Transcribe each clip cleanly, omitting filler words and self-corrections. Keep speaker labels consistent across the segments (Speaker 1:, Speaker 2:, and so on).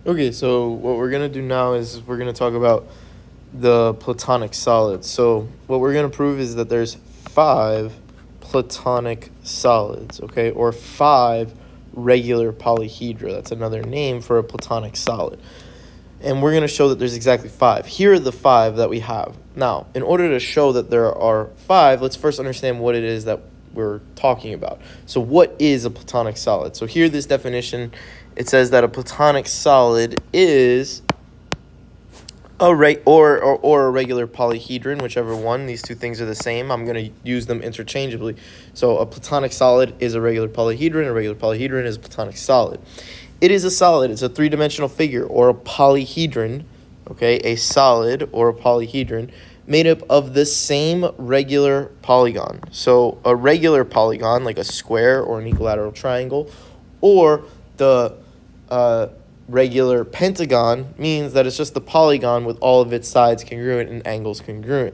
Speaker 1: Okay, so what we're going to do now is we're going to talk about the Platonic solids. So what we're going to prove is that there's 5 Platonic solids, okay, or 5 regular polyhedra. That's another name for a Platonic solid. And we're going to show that there's exactly 5. Here are the 5 that we have. Now, in order to show that there are 5, let's first understand what it is that we're talking about. So what is a Platonic solid? So here, this definition, it says that a Platonic solid is a regular polyhedron, whichever one. These two things are the same. I'm going to use them interchangeably. So a Platonic solid is a regular polyhedron. A regular polyhedron is a Platonic solid. It is a solid. It's a three-dimensional figure, or a polyhedron, okay, a solid or a polyhedron made up of the same regular polygon. So a regular polygon, like a square or an equilateral triangle, or the regular pentagon means that it's just the polygon with all of its sides congruent and angles congruent.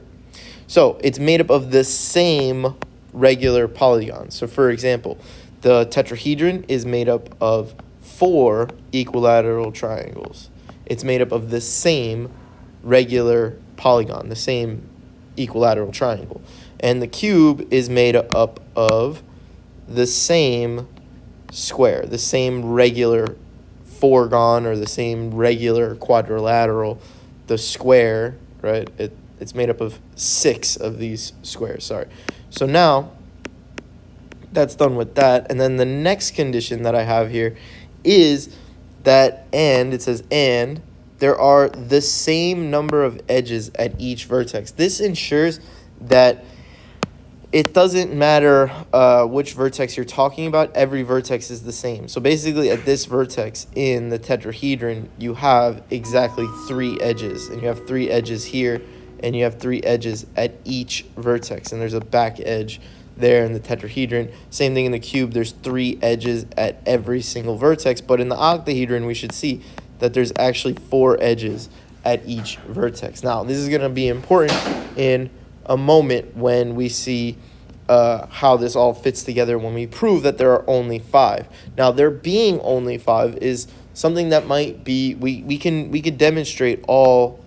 Speaker 1: So it's made up of the same regular polygon. So for example, the tetrahedron is made up of 4 equilateral triangles. It's made up of the same regular polygon, the same equilateral triangle. And the cube is made up of the same square, the same regular fourgon, or the same regular quadrilateral, the square, right? It's made up of 6 of these squares, sorry. So now, that's done with that. And then the next condition that I have here is that, and it says, and there are the same number of edges at each vertex. This ensures that it doesn't matter which vertex you're talking about. Every vertex is the same. So basically, at this vertex in the tetrahedron, you have exactly 3 edges. And you have 3 edges here, and you have 3 edges at each vertex. And there's a back edge there in the tetrahedron. Same thing in the cube. There's 3 edges at every single vertex. But in the octahedron, we should see that there's actually 4 edges at each vertex. Now, this is going to be important in a moment when we see how this all fits together when we prove that there are only 5. Now, there being only 5 is something that might be, we could demonstrate all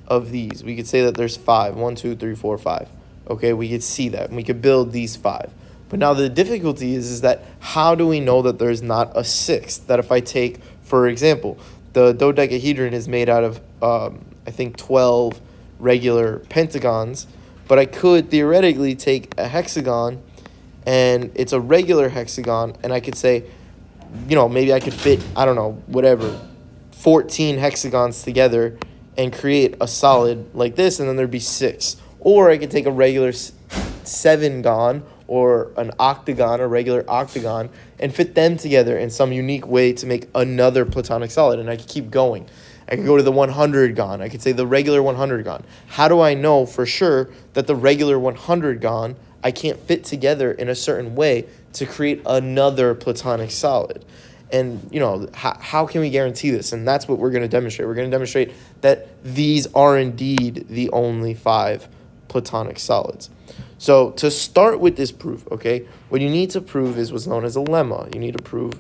Speaker 1: of these. We could say that there's 5. 1, 2, 3, 4, 5. Okay, we could see that, and we could build these 5. But now the difficulty is that how do we know that there's not a 6th? That if I take, for example, the dodecahedron is made out of, I think, 12 regular pentagons, but I could theoretically take a hexagon, and it's a regular hexagon, and I could say, you know, maybe I could fit, I don't know, whatever, 14 hexagons together and create a solid like this, and then there'd be 6. Or I could take a regular 7gon or an octagon, a regular octagon, and fit them together in some unique way to make another Platonic solid. And I could keep going. I could go to the 100gon. I could say the regular 100gon. How do I know for sure that the regular 100gon I can't fit together in a certain way to create another Platonic solid? And, you know, how can we guarantee this? And that's what we're going to demonstrate. We're going to demonstrate that these are indeed the only 5 Platonic solids. So to start with this proof, okay, what you need to prove is what's known as a lemma. You need to prove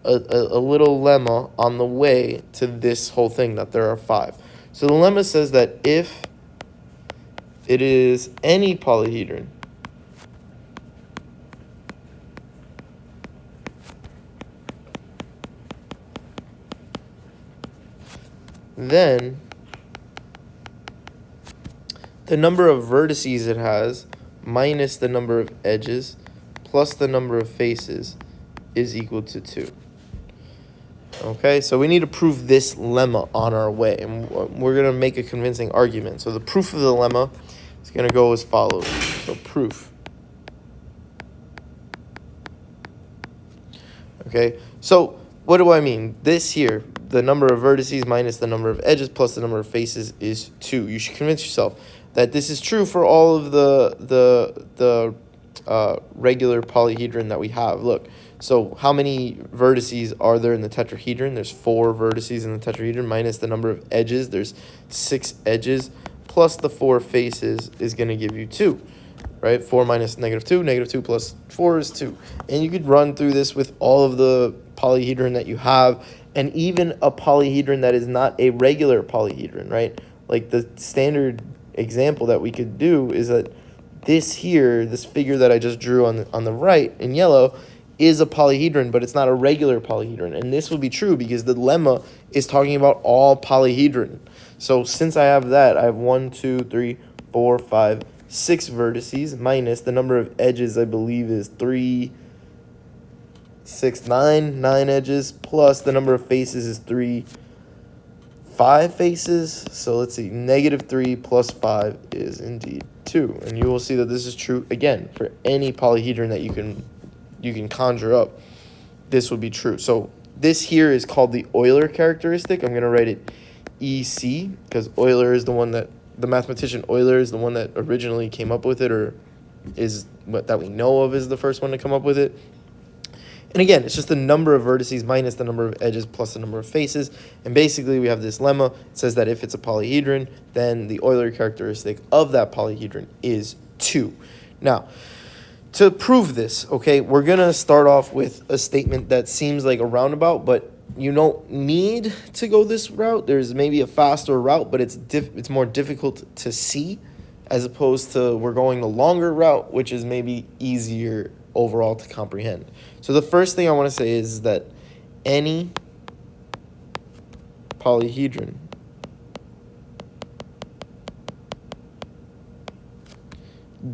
Speaker 1: a little lemma on the way to this whole thing, that there are 5. So the lemma says that if it is any polyhedron then the number of vertices it has minus the number of edges plus the number of faces is equal to 2. Okay, so we need to prove this lemma on our way, and we're going to make a convincing argument. So the proof of the lemma is going to go as follows. So proof. Okay, so what do I mean? This here, the number of vertices minus the number of edges plus the number of faces is 2. You should convince yourself that this is true for all of the regular polyhedron that we have. Look, so how many vertices are there in the tetrahedron? There's 4 vertices in the tetrahedron minus the number of edges. There's 6 edges plus the 4 faces is going to give you 2. Right? 4 minus -2, -2 plus 4 is 2. And you could run through this with all of the polyhedron that you have, and even a polyhedron that is not a regular polyhedron, right? Like the standard example that we could do is that this here, this figure that I just drew on the right in yellow, is a polyhedron, but it's not a regular polyhedron. And this will be true because the lemma is talking about all polyhedron. So since I have that, I have 1, 2, 3, 4, 5, 6 vertices minus the number of edges, I believe, is 3, 6, 9 edges, plus the number of faces is 3, 5 faces. So let's see, -3 plus 5 is indeed 2. And you will see that this is true again for any polyhedron that you can conjure up. This will be true. So this here is called the Euler characteristic. I'm going to write it EC because Euler is the one that the mathematician Euler is the one that originally came up with it, or is what that we know of is the first one to come up with it. And again, it's just the number of vertices minus the number of edges plus the number of faces. And basically, we have this lemma. It says that if it's a polyhedron, then the Euler characteristic of that polyhedron is 2. Now, to prove this, okay, we're going to start off with a statement that seems like a roundabout, but you don't need to go this route. There's maybe a faster route, but it's more difficult to see, as opposed to we're going the longer route, which is maybe easier overall to comprehend. So the first thing I want to say is that any polyhedron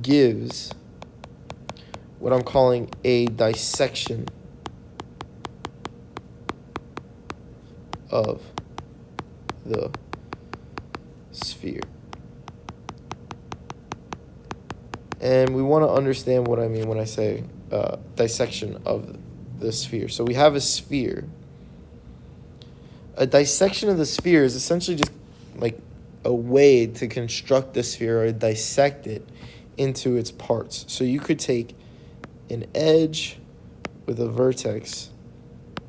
Speaker 1: gives what I'm calling a dissection of the sphere. And we want to understand what I mean when I say dissection of the sphere. So we have a sphere. A dissection of the sphere is essentially just like a way to construct the sphere or dissect it into its parts. So you could take an edge with a vertex.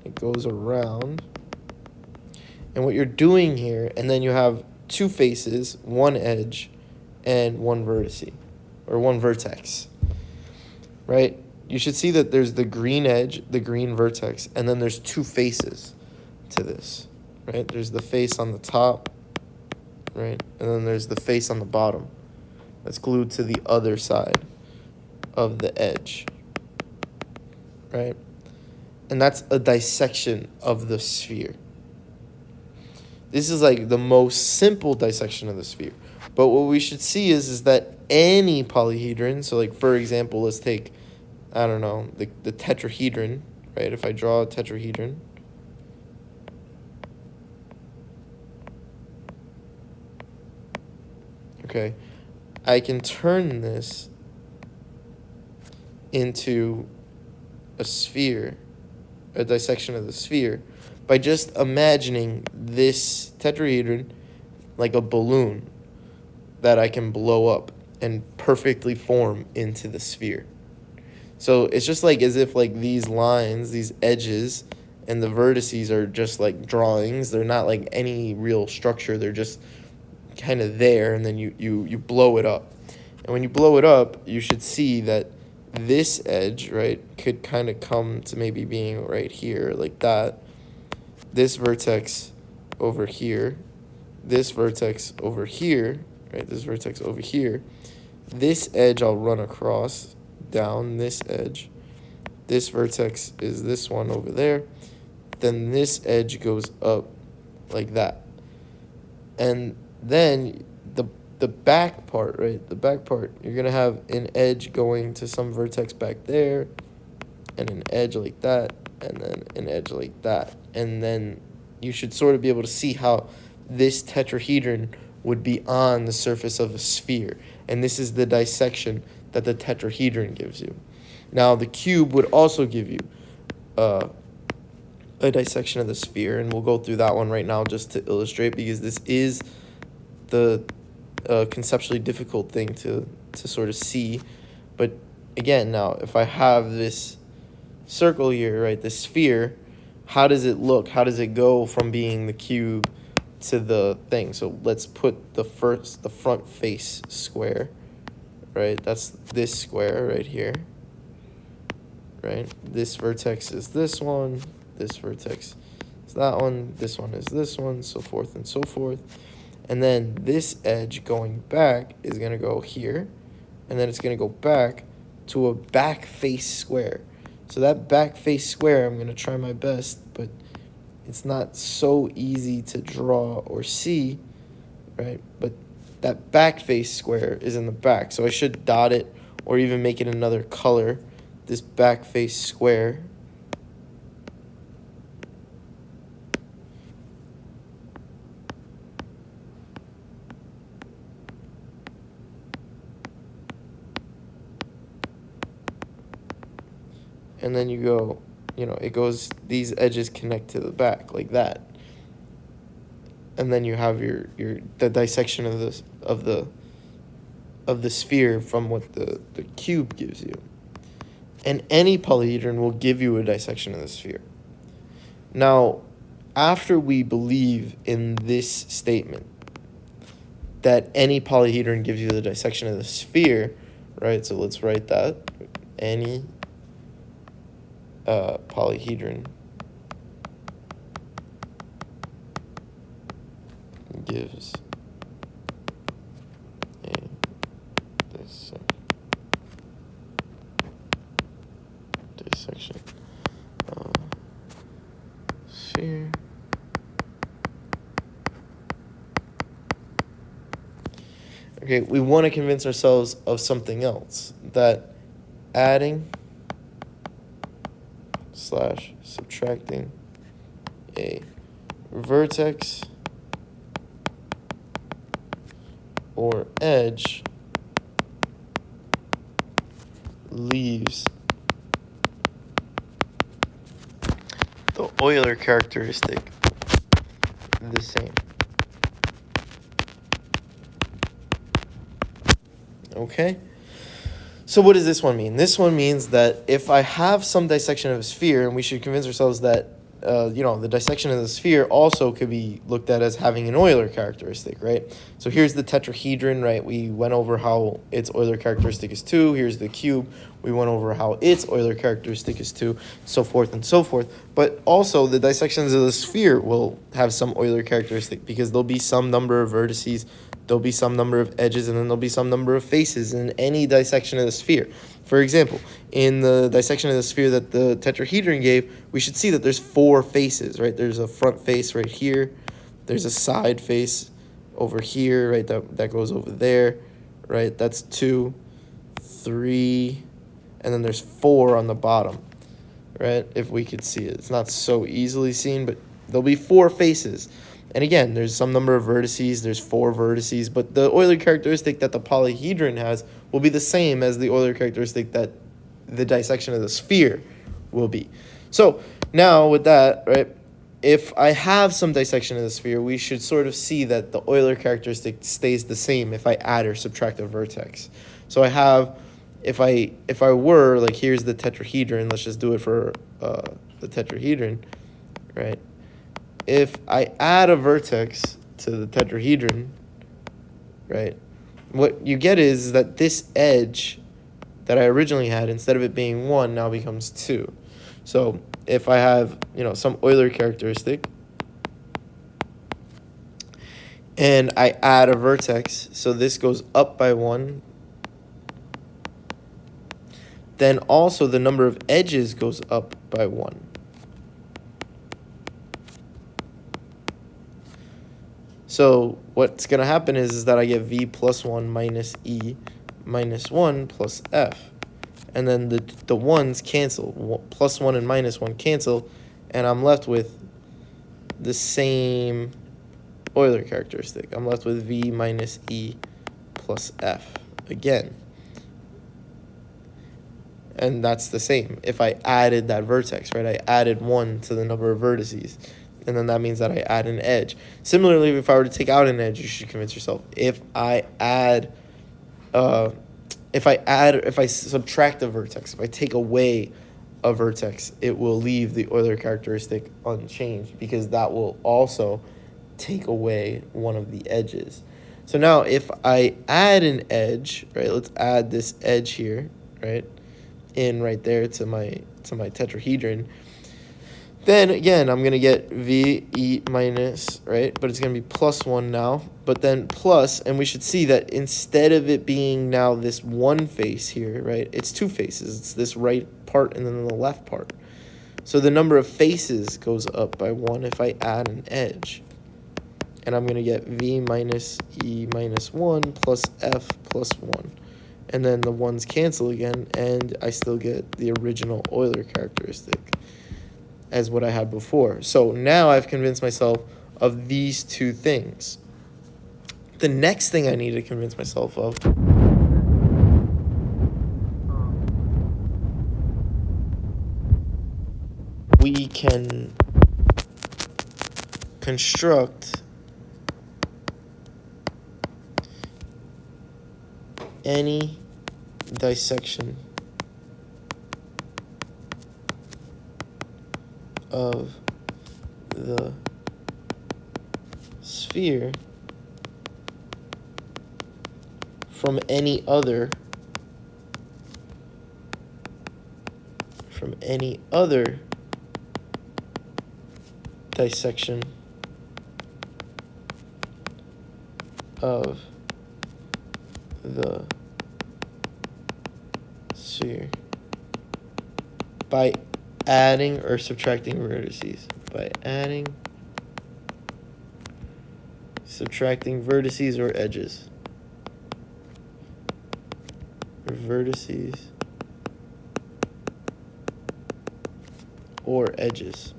Speaker 1: It goes around. And what you're doing here, and then you have two faces, one edge, and one vertice, or one vertex, right? You should see that there's the green edge, the green vertex, and then there's two faces to this, right? There's the face on the top, right? And then there's the face on the bottom that's glued to the other side of the edge, right? And that's a dissection of the sphere. This is like the most simple dissection of the sphere. But what we should see is that any polyhedron, so like for example, let's take, I don't know, the tetrahedron, right? If I draw a tetrahedron, okay, I can turn this into a sphere, a dissection of the sphere, by just imagining this tetrahedron like a balloon that I can blow up and perfectly form into the sphere. So it's just like as if like these lines, these edges, and the vertices are just like drawings. They're not like any real structure. They're just kind of there, and then you blow it up. And when you blow it up, you should see that this edge, right, could kind of come to maybe being right here, like that. This vertex over here, this vertex over here, right, this vertex over here. This edge I'll run across, down this edge. This vertex is this one over there. Then this edge goes up like that. And then the back part, right, the back part, you're going to have an edge going to some vertex back there, and an edge like that, and then an edge like that. And then you should sort of be able to see how this tetrahedron would be on the surface of a sphere. And this is the dissection that the tetrahedron gives you. Now, the cube would also give you a dissection of the sphere, and we'll go through that one right now just to illustrate, because this is the conceptually difficult thing to sort of see. But again, now, if I have this circle here, right, this sphere, how does it look? How does it go from being the cube to the thing? So let's put the front face square, right? That's this square right here, right? This vertex is this one this vertex is that one, this one is this one, so forth and so forth. And then this edge going back is going to go here, and then it's going to go back to a back face square. So that back face square, I'm going to try my best, but it's not so easy to draw or see, right? But that back face square is in the back, so I should dot it or even make it another color, this back face square. And then you go, it goes, these edges connect to the back like that. And then you have the dissection of the sphere from what the cube gives you. And any polyhedron will give you a dissection of the sphere. Now, after we believe in this statement that any polyhedron gives you the dissection of the sphere, right? So let's write that. Any polyhedron gives a dissection of sphere. Okay, we want to convince ourselves of something else, that adding / subtracting a vertex or edge leaves the Euler characteristic the same. Okay? So what does this one mean? This one means that if I have some dissection of a sphere, and we should convince ourselves that, the dissection of the sphere also could be looked at as having an Euler characteristic, right? So here's the tetrahedron, right? We went over how its Euler characteristic is 2. Here's the cube. We went over how its Euler characteristic is 2, so forth and so forth. But also the dissections of the sphere will have some Euler characteristic because there'll be some number of vertices, there'll be some number of edges, and then there'll be some number of faces in any dissection of the sphere. For example, in the dissection of the sphere that the tetrahedron gave, we should see that there's 4 faces, right? There's a front face right here. There's a side face over here, right? That goes over there, right? That's 2, 3, and then there's 4 on the bottom, right? If we could see it. It's not so easily seen, but there'll be 4 faces. And again, there's some number of vertices, there's 4 vertices, but the Euler characteristic that the polyhedron has will be the same as the Euler characteristic that the dissection of the sphere will be. So now with that, right, if I have some dissection of the sphere, we should sort of see that the Euler characteristic stays the same if I add or subtract a vertex. So I have, if I were, like here's the tetrahedron, let's just do it for the tetrahedron, right? If I add a vertex to the tetrahedron, right, what you get is that this edge that I originally had, instead of it being 1, now becomes 2. So if I have, some Euler characteristic, and I add a vertex, so this goes up by 1, then also the number of edges goes up by 1. So what's going to happen is that I get v plus 1 minus e minus 1 plus f. And then the 1's cancel. Plus 1 and minus 1 cancel. And I'm left with the same Euler characteristic. I'm left with v minus e plus f again. And that's the same. If I added that vertex, right? I added 1 to the number of vertices. And then that means that I add an edge. Similarly, if I were to take out an edge, you should convince yourself. If I subtract a vertex, if I take away a vertex, it will leave the Euler characteristic unchanged because that will also take away one of the edges. So now if I add an edge, right, let's add this edge here, right, in right there to my tetrahedron, Then again, I'm going to get v e minus, right? But it's going to be plus 1 now. But then plus, and we should see that instead of it being now this one face here, right? It's two faces. It's this right part and then the left part. So the number of faces goes up by 1 if I add an edge. And I'm going to get v minus e minus 1 plus f plus 1. And then the 1's cancel again, and I still get the original Euler characteristic as what I had before. So now I've convinced myself of these two things. The next thing I need to convince myself of we can construct any dissection of the sphere from any other dissection of the sphere by adding or subtracting vertices. By adding, subtracting vertices or edges. Or vertices or edges.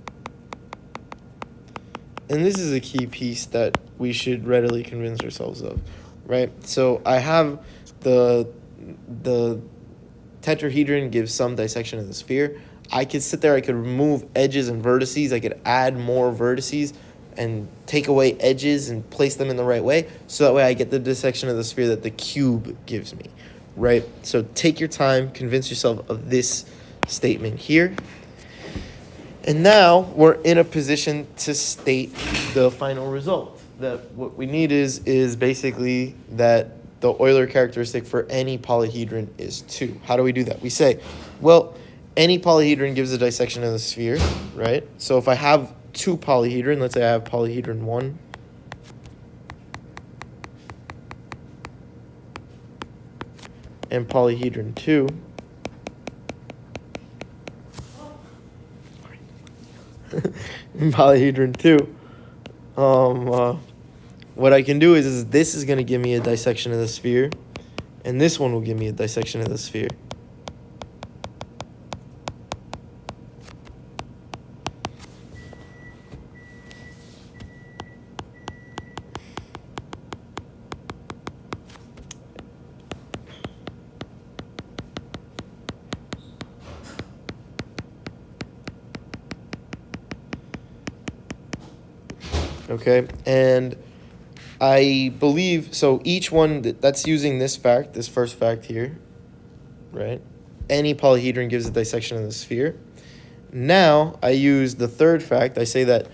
Speaker 1: And this is a key piece that we should readily convince ourselves of, right? So I have the tetrahedron gives some dissection of the sphere. I could sit there, I could remove edges and vertices, I could add more vertices and take away edges and place them in the right way, so that way I get the dissection of the sphere that the cube gives me, right? So take your time, convince yourself of this statement here. And now we're in a position to state the final result. That what we need is basically that the Euler characteristic for any polyhedron is 2. How do we do that? We say, well, any polyhedron gives a dissection of the sphere, right? So if I have two polyhedron, let's say I have polyhedron 1 and polyhedron 2, polyhedron 2, what I can do is this is going to give me a dissection of the sphere, and this one will give me a dissection of the sphere. Okay, and I believe, so each one, that's using this fact, this first fact here, right? Any polyhedron gives a dissection of the sphere. Now, I use the third fact. I say that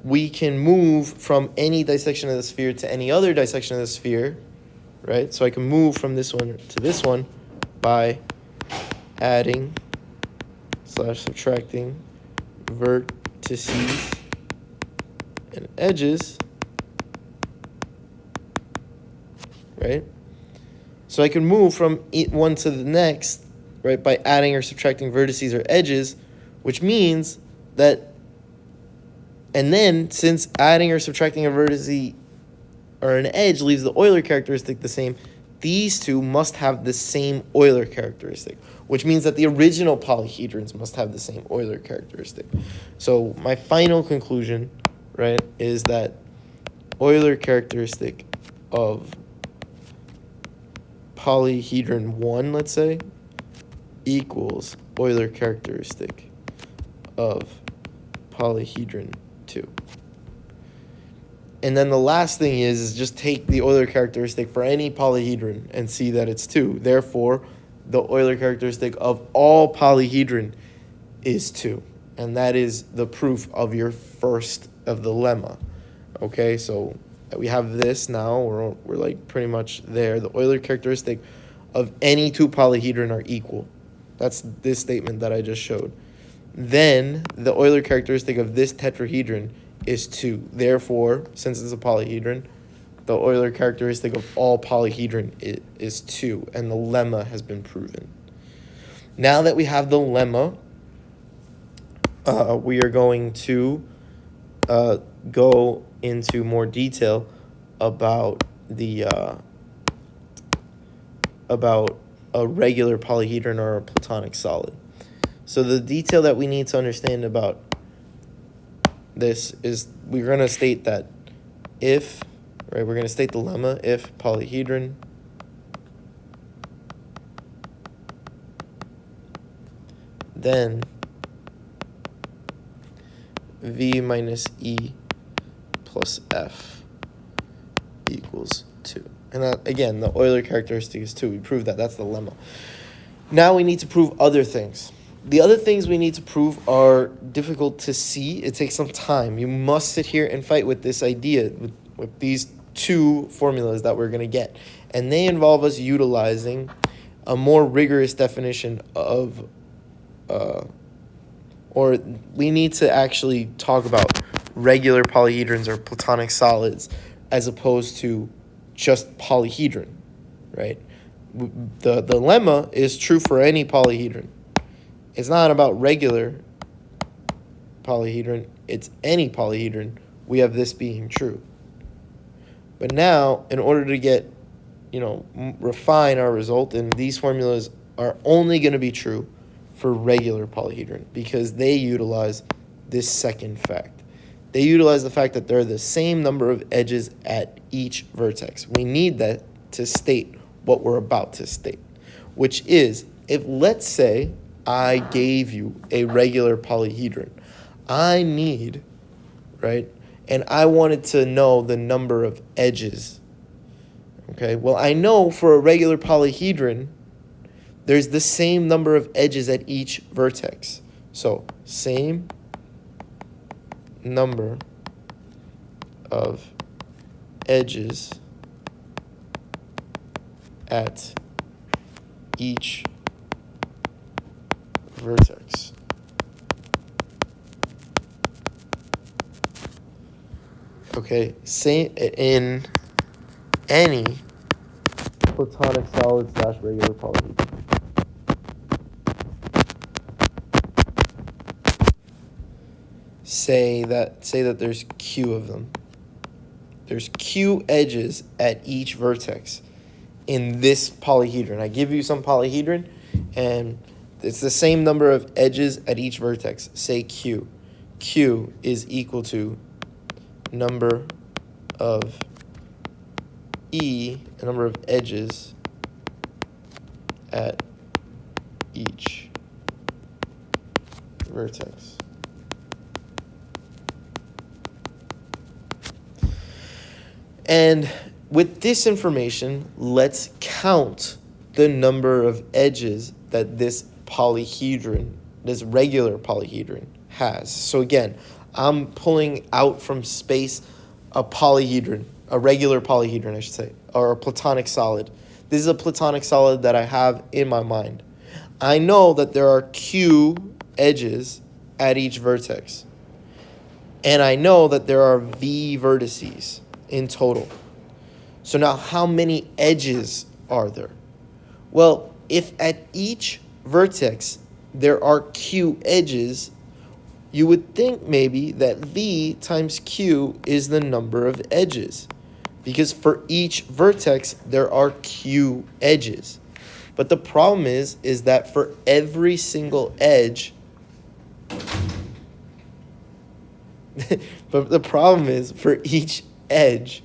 Speaker 1: we can move from any dissection of the sphere to any other dissection of the sphere, right? So I can move from this one to this one by adding / subtracting vertices and edges, right? So I can move from one to the next, right, by adding or subtracting vertices or edges, which means that, and then since adding or subtracting a vertice or an edge leaves the Euler characteristic the same, these two must have the same Euler characteristic, which means that the original polyhedrons must have the same Euler characteristic. So my final conclusion, right, is that Euler characteristic of polyhedron 1, let's say, equals Euler characteristic of polyhedron 2. And then the last thing is just take the Euler characteristic for any polyhedron and see that it's 2. Therefore, the Euler characteristic of all polyhedron is 2. And that is the proof of your first of the lemma. Okay, so we have this now. We're like pretty much there. The Euler characteristic of any two polyhedron are equal. That's this statement that I just showed. then the Euler characteristic of this tetrahedron is 2. Therefore, since it's a polyhedron, the Euler characteristic of all polyhedron is 2, and the lemma has been proven. Now that we have the lemma, we are going to go into more detail about about a regular polyhedron or a Platonic solid. So the detail that we need to understand about this is we're going to state that if, right, we're going to state the lemma if polyhedron then V minus E plus F equals 2. And that, again, the Euler characteristic is 2. We proved that. That's the lemma. Now we need to prove other things. The other things we need to prove are difficult to see. It takes some time. You must sit here and fight with this idea, with these two formulas that we're going to get. And they involve us utilizing a more rigorous definition of, or we need to actually talk about regular polyhedrons or Platonic solids as opposed to just polyhedron, right? The lemma is true for any polyhedron. It's not about regular polyhedron, it's any polyhedron. We have this being true. But now, in order to get, refine our result, and these formulas are only going to be true for regular polyhedron because they utilize this second fact. They utilize the fact that there are the same number of edges at each vertex. We need that to state what we're about to state, which is, if let's say I gave you a regular polyhedron, I need, right, and I wanted to know the number of edges. Okay, well, I know for a regular polyhedron, there's the same number of edges at each vertex. So, same number of edges at each vertex. Okay, same in any Platonic solid / regular polyhedron. Say that there's Q of them. There's Q edges at each vertex in this polyhedron. I give you some polyhedron, and it's the same number of edges at each vertex. Say Q. Q is equal to number of E, the number of edges at each vertex. And with this information, let's count the number of edges that this polyhedron, this regular polyhedron, has. So again, I'm pulling out from space a polyhedron, a regular polyhedron, I should say, or a Platonic solid. This is a Platonic solid that I have in my mind. I know that there are Q edges at each vertex. And I know that there are V vertices in total. So now how many edges are there? Well, if at each vertex there are Q edges, you would think maybe that V times Q is the number of edges, because for each vertex there are Q edges. But the problem is that for every single edge, but the problem is for each edge,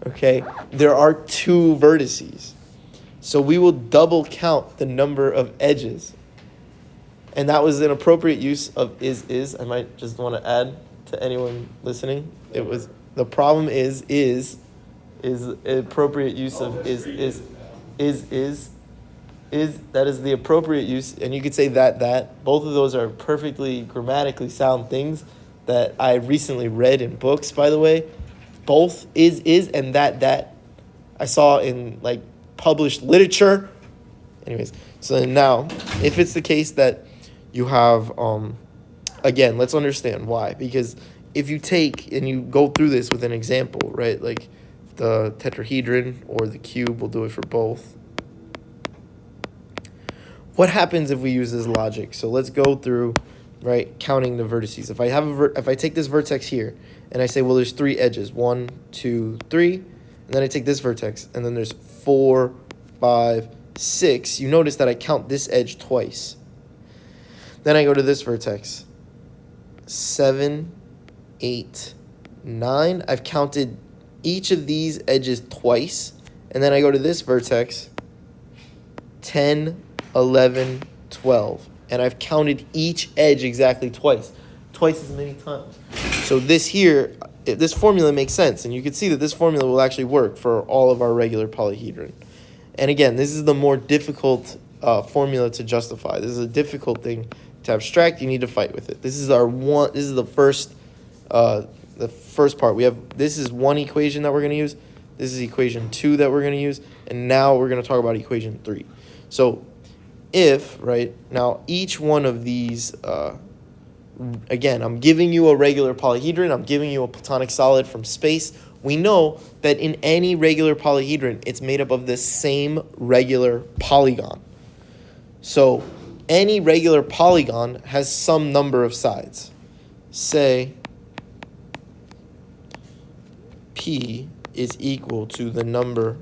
Speaker 1: okay, there are 2 vertices. So we will double count the number of edges. And that was an appropriate use of is. I might just want to add to anyone listening. It was, the problem is appropriate use of is. That is the appropriate use. And you could say that. Both of those are perfectly grammatically sound things that I recently read in books, by the way. Both is and that I saw in like published literature. Anyways, so now if it's the case that you have Again, let's understand why. Because if you take and you go through this with an example, right, like the tetrahedron or the cube, we'll do it for both. What happens if we use this logic? So let's go through, right, counting the vertices. If I have if I take this vertex here and I say, well, there's 3 edges, 1, 2, 3, and then I take this vertex and then there's 4, 5, 6. You notice that I count this edge twice. Then I go to this vertex, 7, 8, 9. I've counted each of these edges twice, and then I go to this vertex, 10, 11, 12, and I've counted each edge exactly twice as many times. So this here, this formula makes sense, and you can see that this formula will actually work for all of our regular polyhedron. And again, this is the more difficult formula to justify. This is a difficult thing to abstract. You need to fight with it. This is the first part. This is one equation that we're going to use. This is equation 2 that we're going to use, and now we're going to talk about equation 3. So if, right, now each one of these, again, I'm giving you a regular polyhedron, I'm giving you a Platonic solid from space. We know that in any regular polyhedron, it's made up of the same regular polygon. So any regular polygon has some number of sides. Say P is equal to the number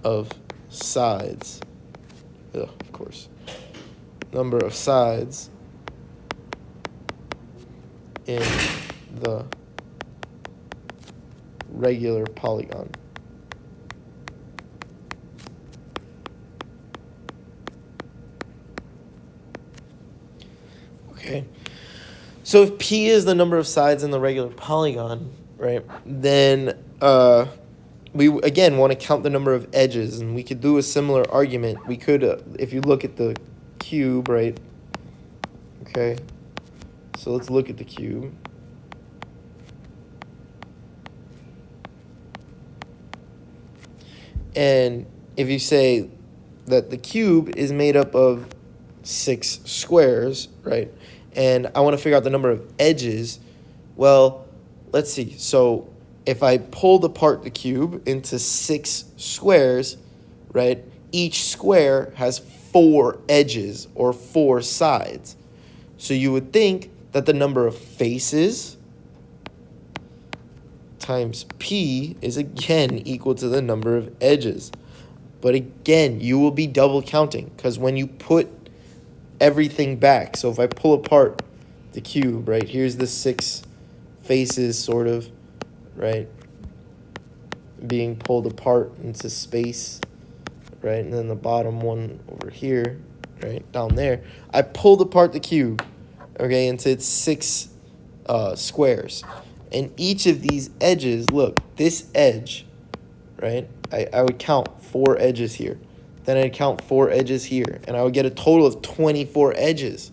Speaker 1: of sides. Of course. Number of sides in the regular polygon. Okay. So if P is the number of sides in the regular polygon, right, then we again want to count the number of edges, and we could do a similar argument. We could, if you look at the cube, right, okay, so let's look at the cube. And if you say that the cube is made up of 6 squares, right, and I want to figure out the number of edges, well, let's see. So if I pulled apart the cube into 6 squares, right, each square has 4 edges or 4 sides. So you would think that the number of faces times P is again equal to the number of edges. But again, you will be double counting, because when you put everything back, so if I pull apart the cube, right, here's the 6 faces sort of, right, being pulled apart into space, right, and then the bottom one over here, right, down there. I pulled apart the cube, okay, into its 6 squares. And each of these edges, look, this edge, right, I would count 4 edges here. Then I'd count 4 edges here, and I would get a total of 24 edges.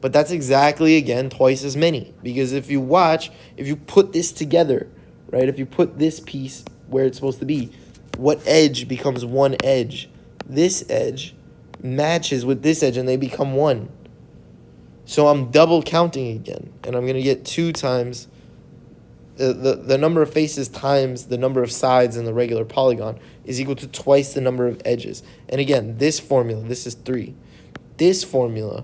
Speaker 1: But that's exactly, again, twice as many. Because if you watch, if you put this together, right, if you put this piece where it's supposed to be, what edge becomes one edge? This edge matches with this edge, and they become one. So I'm double counting again, and I'm going to get 2 times the number of faces times the number of sides in the regular polygon is equal to twice the number of edges. And again, this formula, this is 3. This formula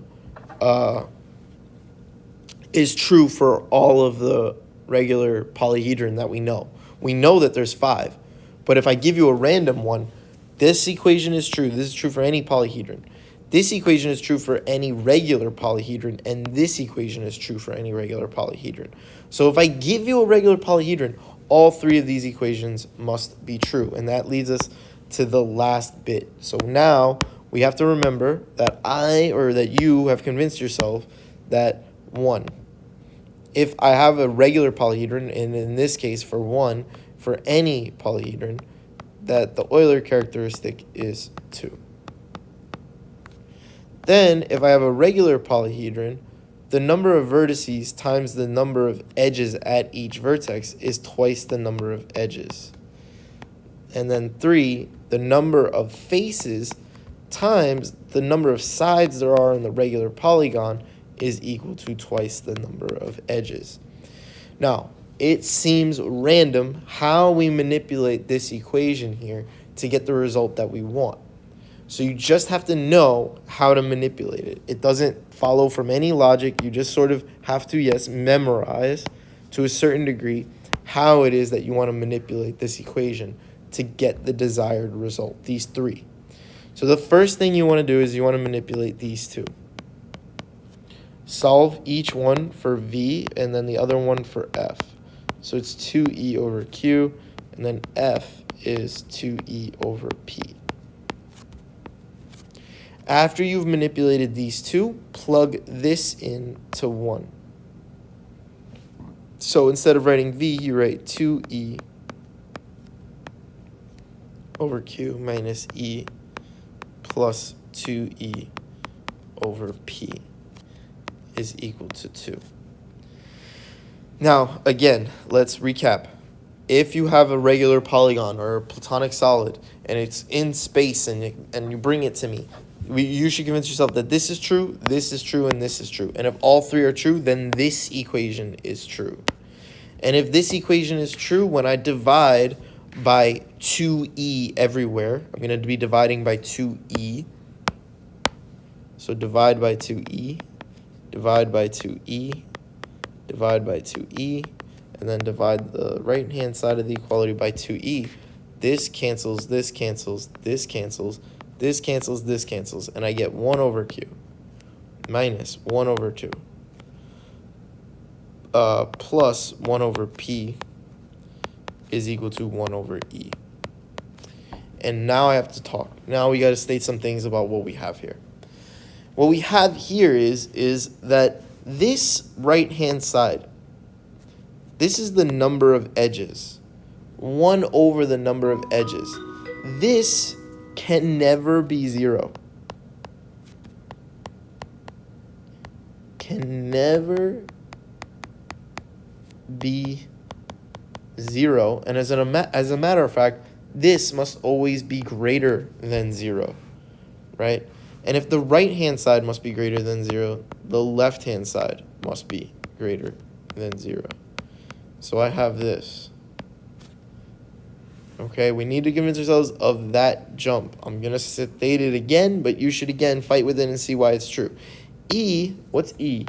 Speaker 1: is true for all of the regular polyhedron that we know. We know that there's 5. But if I give you a random one, this equation is true. This is true for any polyhedron. This equation is true for any regular polyhedron, and this equation is true for any regular polyhedron. So if I give you a regular polyhedron, all 3 of these equations must be true, and that leads us to the last bit. So now we have to remember that that you have convinced yourself that 1, if I have a regular polyhedron, and in this case for 1, for any polyhedron, that the Euler characteristic is 2. Then, if I have a regular polyhedron, the number of vertices times the number of edges at each vertex is twice the number of edges. And then 3, the number of faces times the number of sides there are in the regular polygon is equal to twice the number of edges. Now, it seems random how we manipulate this equation here to get the result that we want. So you just have to know how to manipulate it. It doesn't follow from any logic. You just sort of have to, yes, memorize to a certain degree how it is that you want to manipulate this equation to get the desired result, these three. So the first thing you want to do is you want to manipulate these two. Solve each one for v and then the other one for f. So it's 2e over q, and then f is 2e over p. After you've manipulated these two, plug this in to 1. So instead of writing v, you write 2e over q minus e plus 2e over p is equal to 2. Now, again, let's recap. If you have a regular polygon or a Platonic solid and it's in space and you bring it to me, you should convince yourself that this is true, and this is true. And if all three are true, then this equation is true. And if this equation is true, when I divide by 2e everywhere, I'm going to be dividing by 2e. So divide by 2e, divide by 2e, divide by 2e, and then divide the right-hand side of the equality by 2e. This cancels, this cancels, this cancels, this cancels, this cancels, and I get 1 over q minus 1 over 2 plus 1 over p is equal to 1 over e. And now I have to talk. Now we got to state some things about what we have here. What we have here is that this right-hand side, this is the number of edges. 1 over the number of edges. This can never be 0. Can never be 0. And as a matter of fact, this must always be greater than 0, right? And if the right-hand side must be greater than 0, the left-hand side must be greater than 0. So I have this. Okay, we need to convince ourselves of that jump. I'm going to state it again, but you should, again, fight with it and see why it's true. E, what's E?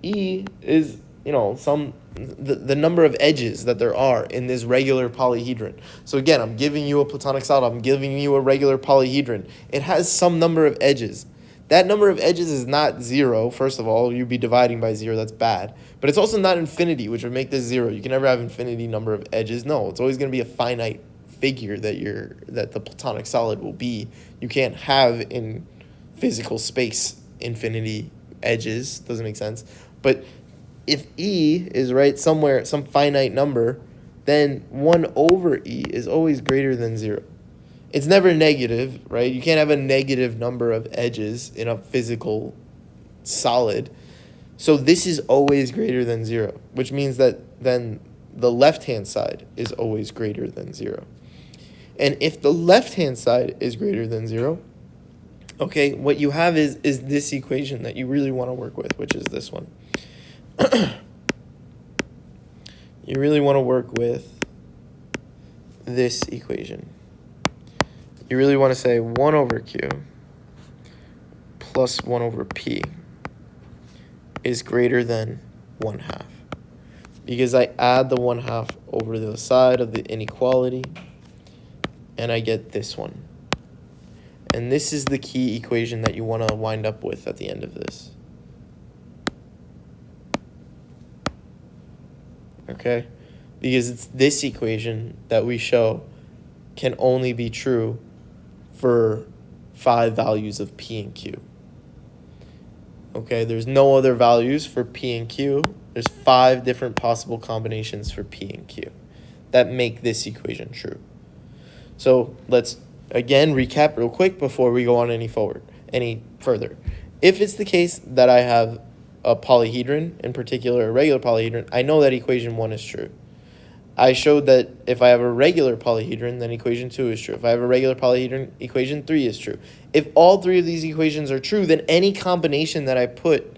Speaker 1: E is, the number of edges that there are in this regular polyhedron. So again, I'm giving you a Platonic solid. I'm giving you a regular polyhedron. It has some number of edges. That number of edges is not 0. First of all, you'd be dividing by 0. That's bad. But it's also not infinity, which would make this 0. You can never have infinity number of edges. No, it's always going to be a finite figure that the Platonic solid will be. You can't have in physical space infinity edges. Doesn't make sense. But if E is right somewhere, some finite number, then 1 over E is always greater than 0. It's never negative, right? You can't have a negative number of edges in a physical solid. So this is always greater than 0, which means that then the left-hand side is always greater than 0. And if the left-hand side is greater than 0, okay, what you have is this equation that you really want to work with, which is this one. You really want to work with this equation. You really want to say 1 over q plus 1 over p is greater than 1/2. Because I add the 1/2 over the side of the inequality, and I get this one. And this is the key equation that you want to wind up with at the end of this. Okay? Because it's this equation that we show can only be true for 5 values of p and q. Okay, there's no other values for p and q. There's 5 different possible combinations for p and q that make this equation true. So let's again recap real quick before we go on any further. If it's the case that I have a polyhedron, in particular a regular polyhedron, I know that equation 1 is true. I showed that if I have a regular polyhedron, then equation 2 is true. If I have a regular polyhedron, equation 3 is true. If all 3 of these equations are true, then any combination that I put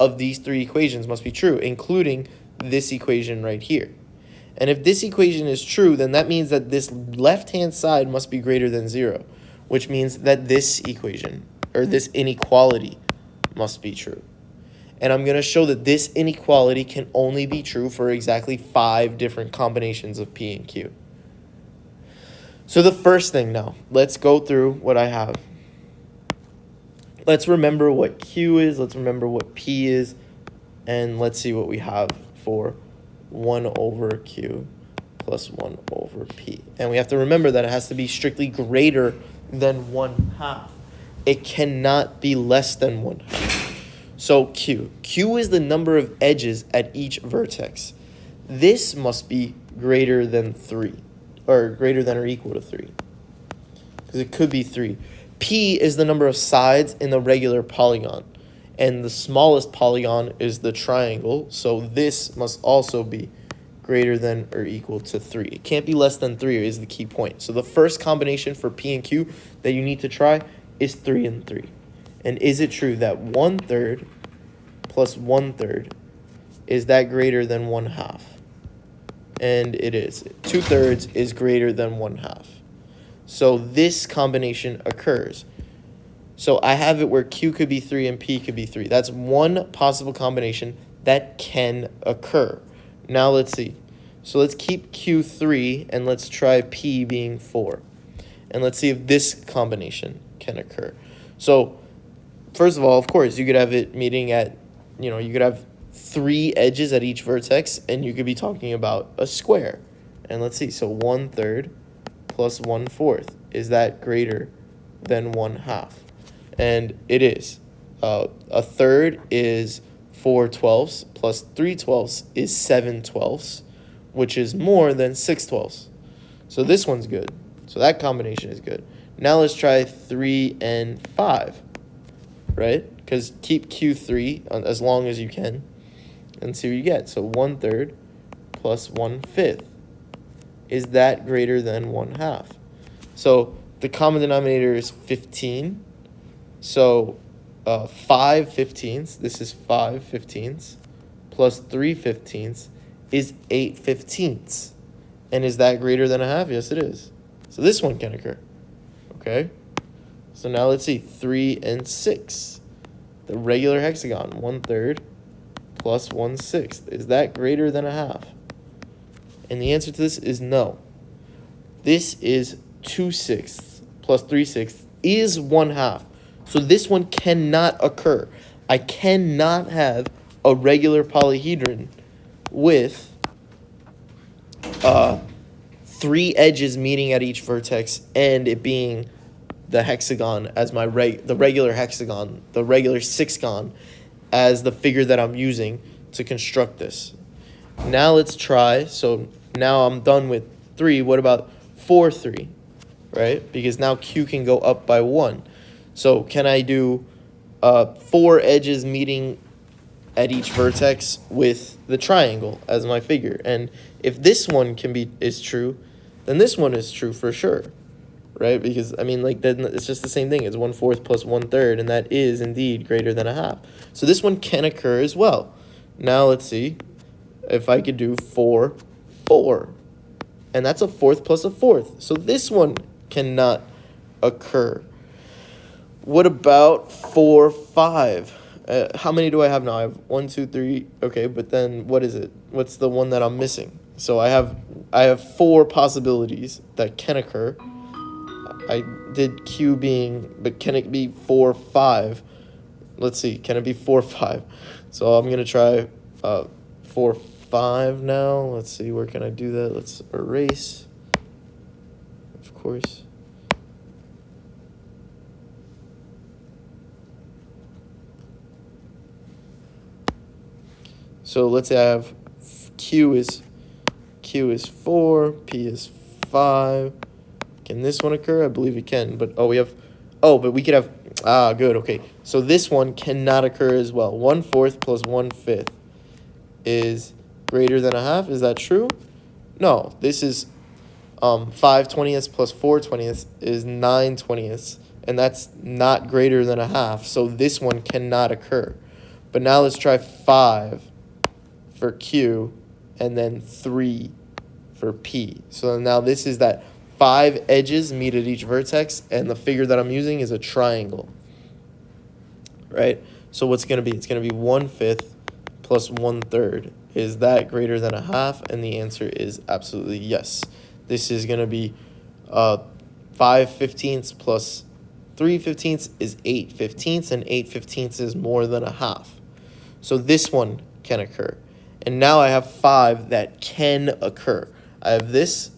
Speaker 1: of these three equations must be true, including this equation right here. And if this equation is true, then that means that this left-hand side must be greater than 0, which means that this equation, or this inequality, must be true. And I'm going to show that this inequality can only be true for exactly 5 different combinations of P and Q. So the first thing now, let's go through what I have. Let's remember what Q is, let's remember what P is, and let's see what we have for 1 over Q plus 1 over P. And we have to remember that it has to be strictly greater than 1/2. It cannot be less than 1/2. So Q is the number of edges at each vertex. This must be greater than 3, or greater than or equal to 3, because it could be 3. P is the number of sides in the regular polygon, and the smallest polygon is the triangle, so this must also be greater than or equal to 3. It can't be less than 3 is the key point. So the first combination for P and Q that you need to try is 3 and 3. And is it true that 1/3 plus 1/3 is that greater than 1/2? And it is. 2/3 is greater than 1/2. So this combination occurs. So I have it where Q could be 3 and P could be 3. That's one possible combination that can occur. Now let's see. So let's keep Q 3 and let's try P being 4. And let's see if this combination can occur. So first of all, of course, you could have it meeting at, you could have 3 edges at each vertex, and you could be talking about a square. And let's see. So 1/3 plus 1/4. Is that greater than 1/2? And it is. 1/3 is 4/12 plus 3/12 is 7/12, which is more than 6/12. So this one's good. So that combination is good. Now let's try 3 and 5, right? Because keep Q3 as long as you can and see what you get. So 1/3 plus 1/5. Is that greater than 1/2? So the common denominator is 15. So 5 fifteenths, this is 5 fifteenths, plus 3 fifteenths is 8 fifteenths. And is that greater than 1/2? Yes, it is. So this one can occur. Okay? So now let's see. 3 and 6. The regular hexagon, 1/3 plus 1/6. Is that greater than 1/2? And the answer to this is no. This is 2/6 plus 3/6 is 1/2. So this one cannot occur. I cannot have a regular polyhedron with 3 edges meeting at each vertex and it being the hexagon as the regular hexagon, the regular sixagon as the figure that I'm using to construct this. Now let's try. So now I'm done with 3. What about 4, 3? Right? Because now Q can go up by 1. So can I do 4 edges meeting at each vertex with the triangle as my figure? And if this one is true, then this one is true for sure. Right? Because, then it's just the same thing. It's 1/4 plus 1/3, and that is indeed greater than 1/2. So this one can occur as well. Now let's see if I could do 4, 4. And that's a 4th plus a 4th. So this one cannot occur. What about 4, 5? How many do I have now? I have 1, 2, 3. Okay, but then what is it? What's the one that I'm missing? So I have 4 possibilities that can occur. I did Q but can it be 4, 5? Let's see. Can it be 4, 5? So I'm going to try 4, 5 now. Let's see. Where can I do that? Let's erase. Of course. So let's say I have Q is 4, P is 5. Can this one occur? I believe it can, but but we could have, good, okay. So this one cannot occur as well. 1/4 plus 1/5 is greater than 1/2. Is that true? No, this is 5/20 plus 4/20 is 9/20, and that's not greater than 1/2. So this one cannot occur. But now let's try 5 for Q and then 3 for P. So now this is that 5 edges meet at each vertex, and the figure that I'm using is a triangle, right? So what's going to be? It's going to be 1/5 plus 1/3. Is that greater than a half? And the answer is absolutely yes. This is going to be 5/15 plus 3/15 is 8/15, and 8/15 is more than a half. So this one can occur. And now I have 5 that can occur. I have this,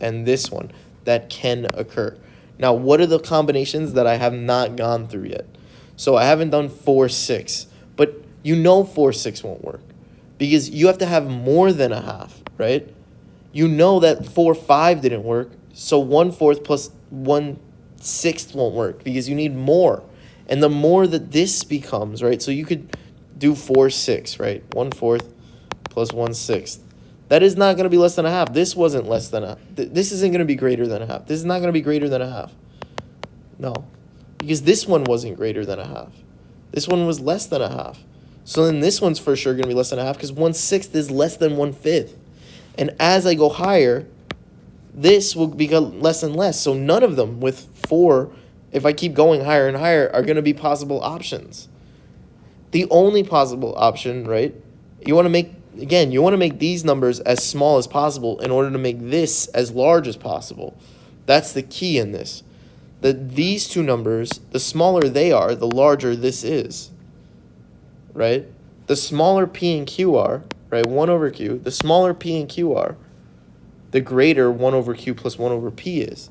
Speaker 1: and this one that can occur. Now, what are the combinations that I have not gone through yet? So I haven't done 4, 6, but you know 4, 6 won't work because you have to have more than a half, right? You know that 4, 5 didn't work, so 1/4 plus 1/6 won't work because you need more. And the more that this becomes, right? So you could do 4, 6, right? 1/4 plus 1/6. That is not going to be less than a half. This wasn't less than a. This isn't going to be greater than a half. This is not going to be greater than a half. No, because this one wasn't greater than a half. This one was less than a half. So then this one's for sure going to be less than a half because 1/6 is less than 1/5. And as I go higher, this will become less and less. So none of them with 4, if I keep going higher and higher, are going to be possible options. The only possible option, right? You want to make these numbers as small as possible in order to make this as large as possible. That's the key in this. That these two numbers, the smaller they are, the larger this is. Right? The smaller P and Q are, right? 1 over Q. The smaller P and Q are, the greater 1 over Q plus 1 over P is.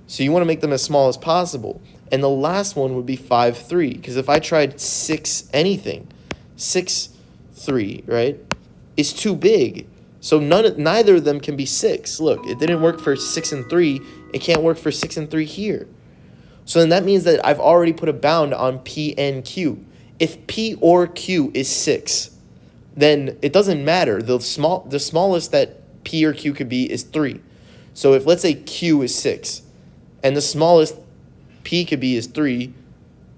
Speaker 1: So you want to make them as small as possible. And the last one would be 5, 3. Because if I tried 6 anything, 6, 3, right, is too big. So neither of them can be 6. Look, it didn't work for 6 and 3. It can't work for 6 and 3 here. So then that means that I've already put a bound on P and Q. If P or Q is 6, then it doesn't matter. The smallest that P or Q could be is 3. So if, let's say, Q is 6, and the smallest P could be is 3,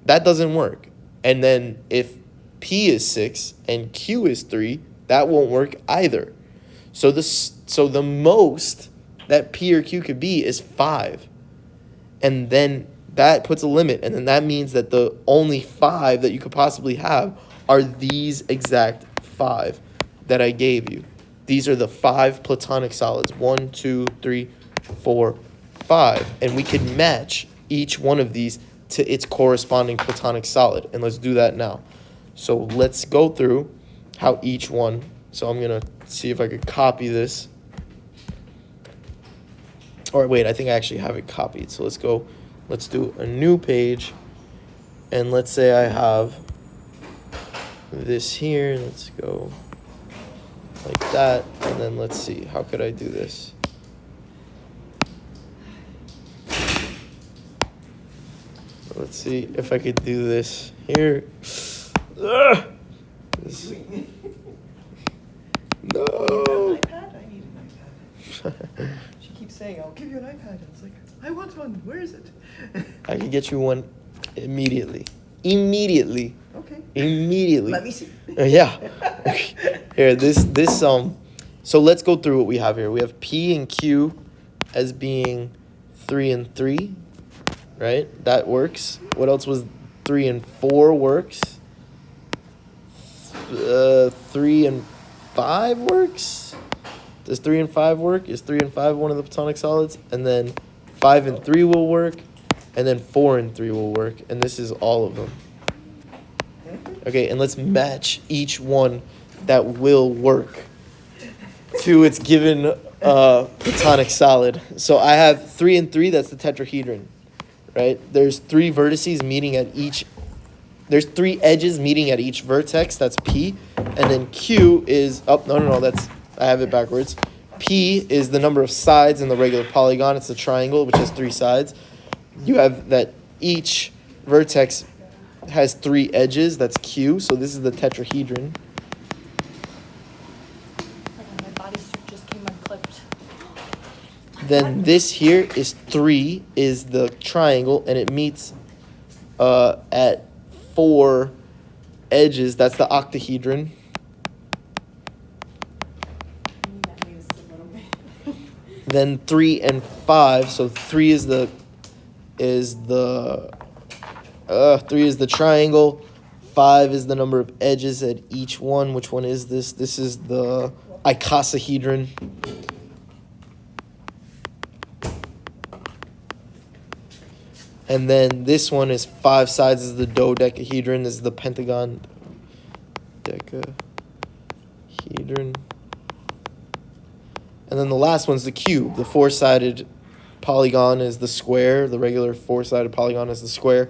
Speaker 1: that doesn't work. And then if P is 6 and Q is 3, that won't work either. So the most that P or Q could be is 5. And then that puts a limit. And then that means that the only 5 that you could possibly have are these exact 5 that I gave you. These are the 5 Platonic solids. 1, 2, 3, 4, 5. And we can match each one of these to its corresponding Platonic solid. And let's do that now. So let's go through how each one. So I'm going to see if I could copy this. Or wait, I think I actually have it copied. So let's do a new page. And let's say I have this here. Let's go like that. And then let's see, how could I do this? Let's see if I could do this here. No.
Speaker 2: I need an iPad. She keeps saying, I'll give you an iPad. And it's like, I want one. Where is it?
Speaker 1: I can get you one immediately. Immediately.
Speaker 2: Okay.
Speaker 1: Immediately.
Speaker 2: Let me see.
Speaker 1: Yeah. Here, this so let's go through what we have here. We have P and Q as being 3 and 3, right? That works. What else was 3 and 4 works? 3 and 5 works? Does 3 and 5 work? Is 3 and 5 one of the Platonic solids? And then 5 and 3 will work. And then 4 and 3 will work. And this is all of them. Okay, and let's match each one that will work to its given Platonic solid. So I have 3 and 3, that's the tetrahedron, right? There's 3 vertices meeting at each. There's 3 edges meeting at each vertex, that's P. And then Q is, I have it backwards. P is the number of sides in the regular polygon. It's a triangle, which has 3 sides. You have that each vertex has 3 edges. That's Q. So this is the tetrahedron.
Speaker 3: My bodysuit just came unclipped.
Speaker 1: Then this here is 3, is the triangle, and it meets at 4 edges. That's the octahedron.
Speaker 3: That moves a little bit.
Speaker 1: Then 3 and 5. So 3 is the 3 is the triangle. 5 is the number of edges at each one. Which one is this? This is the icosahedron. And then this one is 5 sides is the dodecahedron. This is the pentagon. Decahedron. And then the last one's the cube. The 4-sided polygon is the square. The regular 4-sided polygon is the square.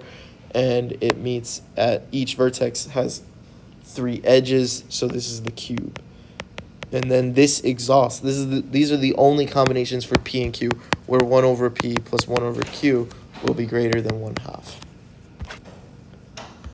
Speaker 1: And it meets at each vertex has 3 edges. So this is the cube. And then this exhausts. These are the only combinations for P and Q where 1 over P plus 1 over Q will be greater than 1/2.